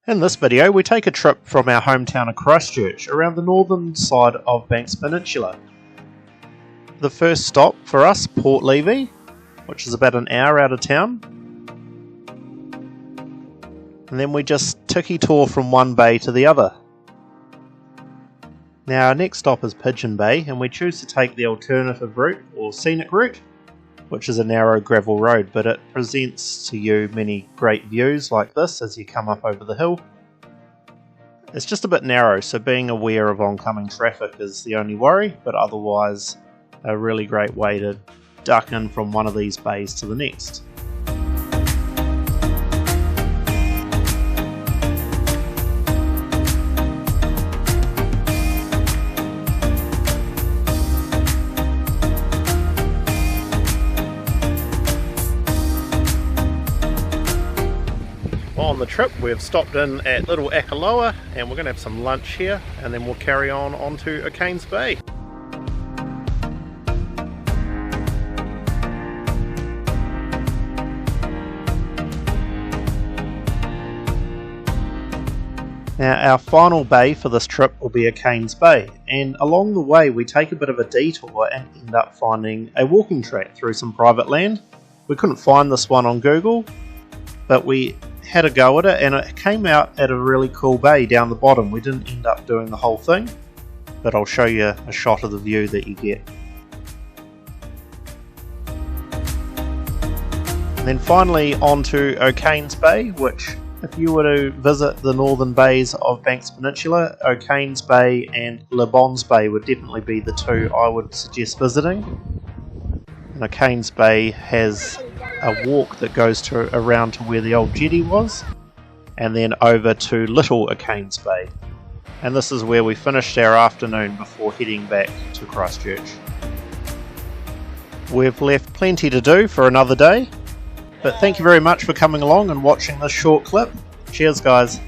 In this video we take a trip from our hometown of Christchurch around the northern side of Bank Peninsula. The first stop for us, Port Levy, which is about an hour out of town. And then we just tiki-tour from one bay to the other. Now our next stop is Pigeon Bay, and we choose to take the alternative route, or scenic route, which is a narrow gravel road, but it presents to you many great views like this as you come up over the hill. It's just a bit narrow, so being aware of oncoming traffic is the only worry, but otherwise a really great way to duck in from one of these bays to the next. On the trip we've stopped in at little Akaloa and we're going to have some lunch here and then we'll carry on to Okains Bay. Now our final bay for this trip will be Okains Bay, and along the way we take a bit of a detour and end up finding a walking track through some private land. We couldn't find this one on Google, but we had a go at it and it came out at a really cool bay down the bottom. We didn't end up doing the whole thing, but I'll show you a shot of the view that you get. And then finally on to Okains Bay, which if you were to visit the northern bays of Bank Peninsula, Okains Bay and Pigeon Bay would definitely be the two I would suggest visiting. And Okains Bay has a walk that goes around to where the old jetty was, and then over to Little Okains Bay. And this is where we finished our afternoon before heading back to Christchurch. We've left plenty to do for another day, but thank you very much for coming along and watching this short clip. Cheers guys.